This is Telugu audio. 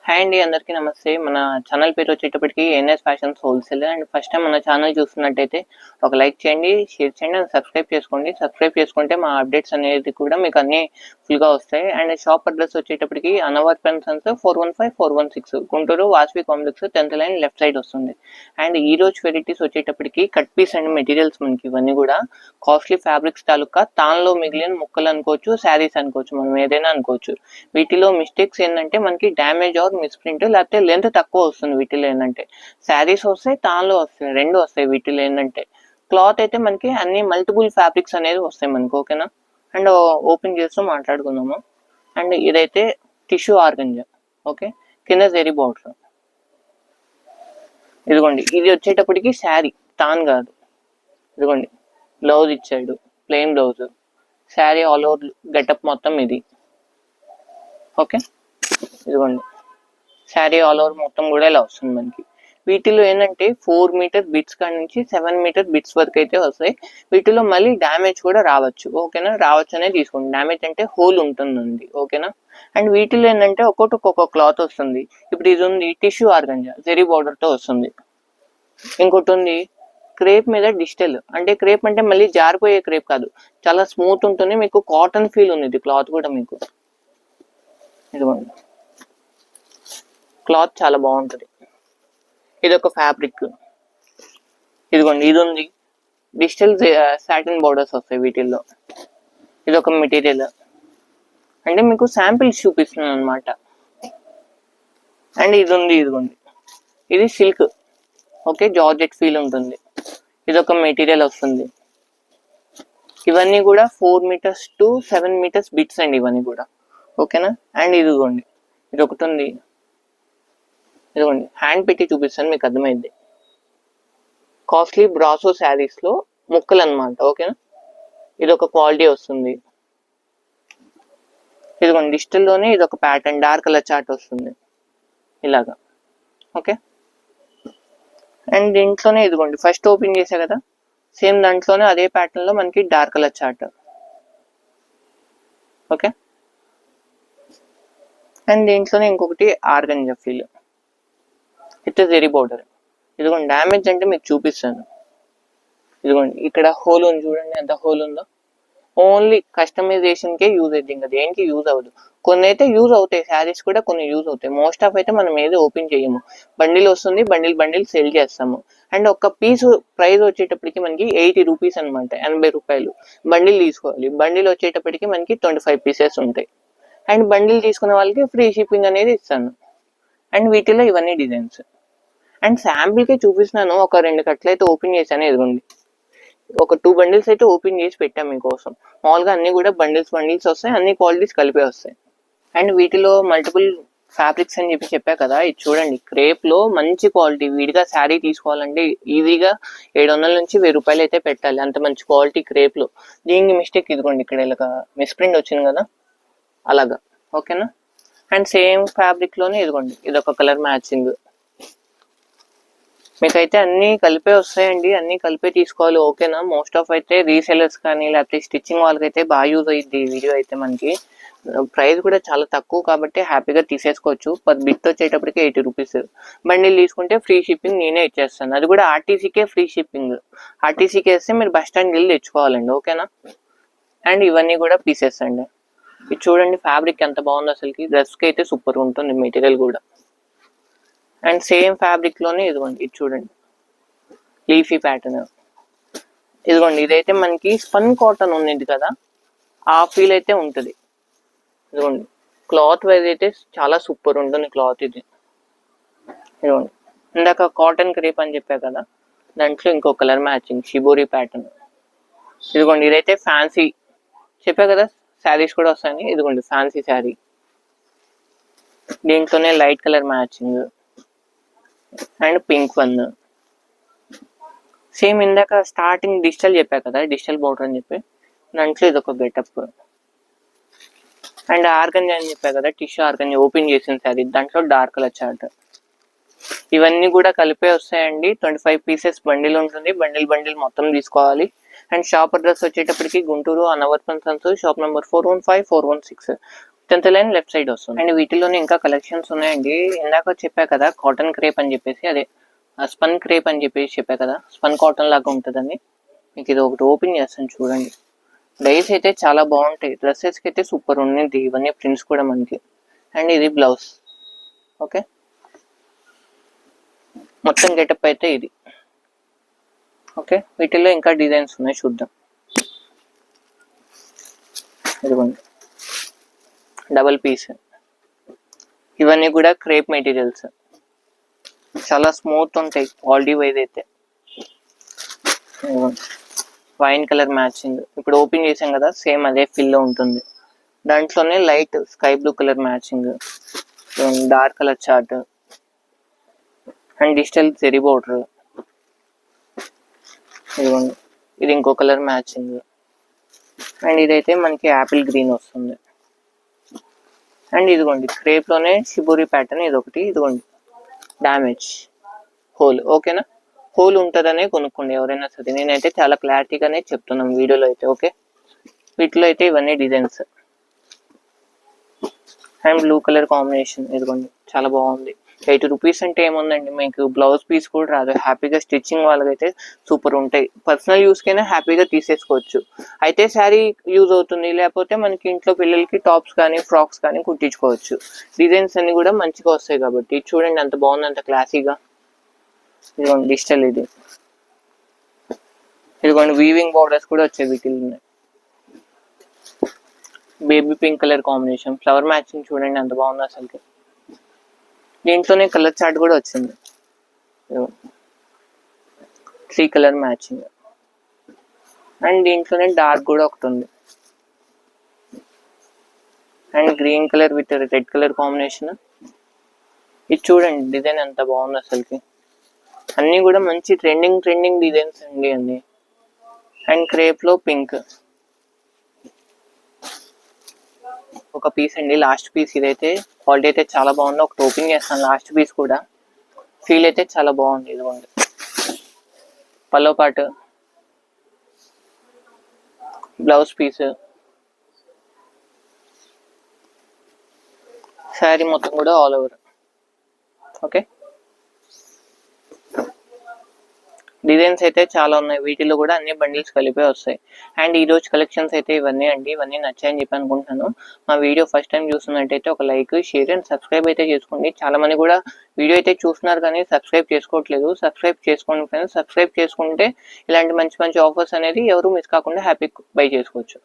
హాయ్ అండి, అందరికీ నమస్తే. మన ఛానల్ పేరు వచ్చేటప్పటికి NS fashions wholesale. And first time మన ఛానల్ చూస్తున్నట్టయితే ఒక లైక్ చేయండి, షేర్ చేయండి అండ్ సబ్స్క్రైబ్ చేసుకోండి. సబ్స్క్రైబ్ చేసుకుంటే మా అప్డేట్స్ అనేది కూడా మీకు అన్నీ ఫుల్గా వస్తాయి. అండ్ షాప్ అడ్రస్ వచ్చేటప్పటికి Anwar pen sons 415-416 Guntur Vasavi complex 10th line left side వస్తుంది. అండ్ ఈ రోజు వెరైటీస్ వచ్చేటప్పటికి కట్ పీస్ అండ్ మెటీరియల్స్ మనకి ఇవన్నీ కూడా కాస్ట్లీ ఫ్యాబ్రిక్స్ తాలూకా తాన్లో మిగిలిన ముక్కలు అనుకోవచ్చు, శారీస్ అనుకోవచ్చు, మనం ఏదైనా అనుకోవచ్చు. వీటిలో మిస్టేక్స్ ఏంటంటే మనకి డ్యామేజ్ ఆర్ మిస్ప్రింట్ లేకపోతే లెంత్ తక్కువ వస్తుంది. వీటిలో ఏంటంటే శారీస్ వస్తాయి, తాన్లో వస్తాయి, రెండు వస్తాయి. వీటిలో ఏంటంటే క్లాత్ అయితే మనకి అన్ని మల్టిపుల్ ఫ్యాబ్రిక్స్ అనేది వస్తాయి మనకి, ఓకేనా. అండ్ ఓపెన్ చేస్తూ మాట్లాడుకుందాము. అండ్ ఇదైతే టిష్యూ ఆర్గంజా, ఓకే, కింద జెరీ బార్డర్. ఇదిగోండి, ఇది వచ్చేటప్పటికి శారీ, తాన్ కాదు. ఇదిగోండి, బ్లౌజ్ ఇచ్చాడు, plain blouse. Sari all over getup మొత్తం ఇది, ఓకే. ఇదిగోండి, శారీ ఆల్ ఓవర్ మొత్తం కూడా ఇలా వస్తుంది మనకి. వీటిలో ఏంటంటే 4 మీటర్ బిట్స్ కాడ నుంచి 7 మీటర్ బిట్స్ వరకు అయితే వస్తాయి. వీటిలో మళ్ళీ డ్యామేజ్ కూడా రావచ్చు, ఓకేనా. రావచ్చు అనేది తీసుకోండి. డ్యామేజ్ అంటే హోల్ ఉంటుందండి, ఓకేనా. అండ్ వీటిలో ఏంటంటే ఒక్కొక్క క్లాత్ వస్తుంది. ఇప్పుడు ఇది ఉంది టిష్యూ ఆర్గంజా, జెరీ బార్డర్ తో వస్తుంది. ఇంకోటి ఉంది క్రేప్ మీద డిజిటల్. అంటే క్రేప్ అంటే మళ్ళీ జారిపోయే క్రేప్ కాదు, చాలా స్మూత్ ఉంటుంది, మీకు కాటన్ ఫీల్ ఉంది క్లాత్ కూడా మీకు. ఇదిగోండి, క్లాత్ చాలా బాగుంటుంది. ఇది ఒక ఫ్యాబ్రిక్. ఇదిగోండి, ఇది ఉంది డిజిటల్ సాటిన్ బోర్డర్స్ వస్తాయి వీటిల్లో. ఇది ఒక మెటీరియల్, అంటే మీకు శాంపిల్స్ చూపిస్తున్నాను అనమాట. అండ్ ఇది ఉంది, ఇదిగోండి, ఇది సిల్క్, ఓకే, జార్జెట్ ఫీల్ ఉంటుంది. ఇది ఒక మెటీరియల్ వస్తుంది. ఇవన్నీ కూడా 4 మీటర్స్ టు 7 మీటర్స్ బిట్స్ అండి ఇవన్నీ కూడా, ఓకేనా. అండ్ ఇదిగోండి, ఇది ఒకటి ఉంది. ఇదిగోండి, హ్యాండ్ పెట్టి చూపిస్తాను మీకు అర్థమైంది. కాస్ట్లీ బ్రాసో శారీస్ లో ముక్కలు అనమాట, ఓకేనా. ఇది ఒక క్వాలిటీ వస్తుంది. ఇదిగోండి, డిజిటల్ లోనే ఇది ఒక ప్యాటర్న్, డార్క్ కలర్ చార్ట్ వస్తుంది ఇలాగా, ఓకే. అండ్ దీంట్లోనే ఇదిగోండి, ఫస్ట్ ఓపెన్ చేసా కదా, సేమ్ దాంట్లోనే అదే ప్యాటర్న్ లో మనకి dark colour chart, okay. And దీంట్లోనే ఇంకొకటి organza feel with zari border. ఇదిగోండి, డ్యామేజ్ అంటే మీకు చూపిస్తాను. ఇదిగోండి, ఇక్కడ హోల్ ఉంది చూడండి, ఎంత హోల్ ఉందో. ఓన్లీ కస్టమైజేషన్ కే యూజ్ అవుతుంది, ఇంకా దేనికి యూజ్ అవ్వదు. కొన్ని అయితే యూజ్ అవుతాయి, శారీస్ కూడా కొన్ని యూజ్ అవుతాయి. మోస్ట్ ఆఫ్ అయితే మనం ఏది ఓపెన్ చేయము. బండిల్ వస్తుంది, బండిల్ సేల్ చేస్తాము. అండ్ ఒక పీస్ ప్రైస్ వచ్చేటప్పటికి మనకి 80 రూపీస్ అనమాట, 80 రూపాయలు. బండిల్ తీసుకోవాలి. బండిల్ వచ్చేటప్పటికి మనకి 25 పీసెస్ ఉంటాయి. అండ్ బండిల్ తీసుకునే వాళ్ళకి ఫ్రీ షిప్పింగ్ అనేది ఇస్తాను. అండ్ వీటిలో ఇవన్నీ డిజైన్స్. అండ్ శాంపిల్కే చూపిస్తున్నాను. ఒక 2 కట్లు అయితే ఓపెన్ చేశాను. ఎదుగుండి, ఒక 2 బండిల్స్ అయితే ఓపెన్ చేసి పెట్టాం మీకోసం. మామూలుగా అన్ని కూడా బండిల్స్ వస్తాయి, అన్ని క్వాలిటీస్ కలిపే వస్తాయి. అండ్ వీటిలో మల్టిపుల్ ఫ్యాబ్రిక్స్ అని చెప్పా కదా. ఇది చూడండి, క్రేప్ లో మంచి క్వాలిటీ. విడిగా శారీ తీసుకోవాలంటే ఈజీగా 700 నుంచి 1000 రూపాయలు అయితే పెట్టాలి, అంత మంచి క్వాలిటీ క్రేప్ లో. దీనికి మిస్టేక్ ఇదిగోండి, ఇక్కడ ఇలా మిస్ప్రింట్ వచ్చింది కదా, అలాగా, ఓకేనా. అండ్ సేమ్ ఫ్యాబ్రిక్ లోనే ఇదిగోండి, ఇది ఒక కలర్ మ్యాచింగ్. మీకైతే అన్ని కలిపే వస్తాయండి, అన్ని కలిపే తీసుకోవాలి, ఓకేనా. మోస్ట్ ఆఫ్ అయితే రీసెలర్స్ కానీ లేకపోతే స్టిచ్చింగ్ వాళ్ళకైతే బాగా యూజ్ అయ్యింది ఈ వీడియో అయితే. మనకి ప్రైస్ కూడా చాలా తక్కువ కాబట్టి హ్యాపీగా తీసేసుకోవచ్చు. పర్ బిట్ వచ్చేటప్పటికి 80 రూపీస్. బండిల్ తీసుకుంటే ఫ్రీ షిప్పింగ్ నేనే ఇచ్చేస్తాను, అది కూడా ఆర్టీసీకే ఫ్రీ షిప్పింగ్. ఆర్టీసీకి వేస్తే మీరు బస్ స్టాండ్ వెళ్ళి తెచ్చుకోవాలండి, ఓకేనా. అండ్ ఇవన్నీ కూడా పీసెస్ అండి. ఇది చూడండి, ఫ్యాబ్రిక్ ఎంత బాగుందో అసలుకి. డ్రెస్కి అయితే సూపర్ ఉంటుంది మెటీరియల్ కూడా. అండ్ సేమ్ ఫ్యాబ్రిక్ లోనే ఇదిగోండి, ఇది చూడండి, లీఫీ ప్యాటర్న్. ఇదిగోండి, ఇదైతే మనకి స్పన్ కాటన్ ఉంది కదా, ఆ ఫీల్ అయితే ఉంటుంది. ఇదిగోండి, క్లాత్ వైజ్ అయితే చాలా సూపర్ ఉంటుంది క్లాత్ ఇది. ఇదిగోండి, ఇందాక కాటన్ క్రేప్ అని చెప్పా కదా, దాంట్లో ఇంకో కలర్ మ్యాచింగ్ షిబోరి ప్యాటర్న్. ఇదిగోండి, ఇదైతే ఫ్యాన్సీ చెప్పా కదా, శారీస్ కూడా వస్తాయని. ఇదిగోండి, ఫ్యాన్సీ శారీ, దీంట్లోనే light colour matching and pink one. Same ఇందాక స్టార్టింగ్ డిజిటల్ చెప్పా కదా, డిజిటల్ బోర్డర్ అని చెప్పి, దాంట్లో ఇది ఒక గెటప్. అండ్ ఆర్గంజా అని చెప్పా కదా, టిష్యూ ఆర్గంజా ఓపెన్ చేసిన శారీ, దాంట్లో డార్క్ కలర్ చార్ట్. ఇవన్నీ కూడా కలిపే వస్తాయండి. 25 పీసెస్ బండిల్ ఉంటుంది, బండిల్ మొత్తం తీసుకోవాలి. అండ్ షాప్ అడ్రస్ వచ్చేటప్పటికి Guntur Anwar pen sons, shop number 415-416. 10th line left side వస్తుంది. అండ్ వీటిలోనే ఇంకా కలెక్షన్స్ ఉన్నాయండి. ఇందాక చెప్పా కదా కాటన్ క్రేప్ అని చెప్పేసి, అదే స్పన్ క్రేప్ అని చెప్పేసి చెప్పా కదా, స్పన్ కాటన్ లాగా ఉంటుందని. మీకు ఇది ఒకటి ఓపెన్ చేస్తాను చూడండి. డైస్ అయితే చాలా బాగుంటాయి, డ్రెస్సెస్కి అయితే సూపర్ ఉంది. ఇవన్నీ ప్రింట్స్ కూడా మనకి. అండ్ ఇది బ్లౌజ్. ఓకే, మొత్తం గెటప్ అయితే ఇది. ఓకే, వీటిల్లో ఇంకా డిజైన్స్ ఉన్నాయి, చూద్దాం. ఇదిగోండి డబల్ పీస్. ఇవన్నీ కూడా క్రేప్ మెటీరియల్స్, చాలా స్మూత్ ఉంటాయి క్వాలిటీ వైజ్ అయితే. వైన్ కలర్ మ్యాచింగ్, ఇప్పుడు ఓపెన్ చేసాం కదా సేమ్ అదే ఫిల్ లో ఉంటుంది. దాంట్లోనే light sky blue colour matching, dark colour chart and digital zari border. ఇదిగోండి ఇది ఇంకో కలర్ మ్యాచింగ్. అండ్ ఇదైతే మనకి యాపిల్ గ్రీన్ వస్తుంది. అండ్ ఇదిగోండి క్రేప్ లోనే షిబోరి ప్యాటర్న్ ఇదొకటి. ఇదిగోండి డ్యామేజ్ హోల్. ఓకేనా, హోల్ ఉంటుందనే కొనుక్కోండి ఎవరైనా సరే. నేనైతే చాలా క్లారిటీగానే చెప్తున్నాను వీడియోలో అయితే. ఓకే, వీటిలో అయితే ఇవన్నీ designs. And blue colour combination. ఇదిగోండి చాలా బాగుంది. 80 రూపీస్ అంటే ఏముందండి, మీకు బ్లౌజ్ పీస్ కూడా రాదు. హ్యాపీగా స్టిచ్చింగ్ వాళ్ళకైతే సూపర్ ఉంటాయి. పర్సనల్ యూస్కైనా హ్యాపీగా తీసేసుకోవచ్చు. అయితే శారీ యూజ్ అవుతుంది, లేకపోతే మనకి ఇంట్లో పిల్లలకి టాప్స్ కానీ ఫ్రాక్స్ కానీ కుట్టించుకోవచ్చు. డిజైన్స్ అన్ని కూడా మంచిగా వస్తాయి కాబట్టి. చూడండి అంత బాగుంది, అంత క్లాసీగా. ఇదిగోండి డిజిటల్ ఇది. ఇదిగోండి వీవింగ్ బోర్డర్స్ కూడా వచ్చాయి వీటిల్లో. Baby pink colour combination, flower matching చూడండి ఎంత బాగుంది అసలుకి. దీంట్లోనే కలర్ చార్ట్ కూడా వచ్చింది. 3 కలర్ మ్యాచింగ్. అండ్ దీంట్లోనే డార్క్ కూడా ఒకటి ఉంది. And green colour with red colour combination. ఇది చూడండి డిజైన్ ఎంత బాగుంది అసలుకి. అన్నీ కూడా మంచి ట్రెండింగ్ డిజైన్స్ అండి అన్ని. అండ్ క్రేప్ లో పింక్ ఒక పీస్ అండి, లాస్ట్ పీస్. ఇదైతే క్వాలిటీ అయితే చాలా బాగుంది. ఒకటి ఓపెన్ చేస్తాను, లాస్ట్ పీస్ కూడా. ఫీల్ అయితే చాలా బాగుంది. ఇదిగోండి పల్లో పాటు బ్లౌజ్ పీస్, శారీ మొత్తం కూడా ఆల్ ఓవర్. ఓకే, డిజైన్స్ అయితే చాలా ఉన్నాయి. వీటిలో కూడా అన్ని బండిల్స్ కలిపే వస్తాయి. అండ్ ఈ రోజు కలెక్షన్స్ అయితే ఇవన్నీ అండి. ఇవన్నీ నచ్చాయని చెప్పి అనుకుంటున్నాను. మా వీడియో ఫస్ట్ టైం చూస్తున్నట్టయితే ఒక లైక్, షేర్ అండ్ సబ్స్క్రైబ్ అయితే చేసుకోండి. చాలా మంది కూడా వీడియో అయితే చూస్తున్నారు కానీ సబ్స్క్రైబ్ చేసుకోవట్లేదు. సబ్స్క్రైబ్ చేసుకోండి ఫ్రెండ్స్. సబ్స్క్రైబ్ చేసుకుంటే ఇలాంటి మంచి ఆఫర్స్ అనేది ఎవరు మిస్ కాకుండా హ్యాపీ బై చేసుకోవచ్చు.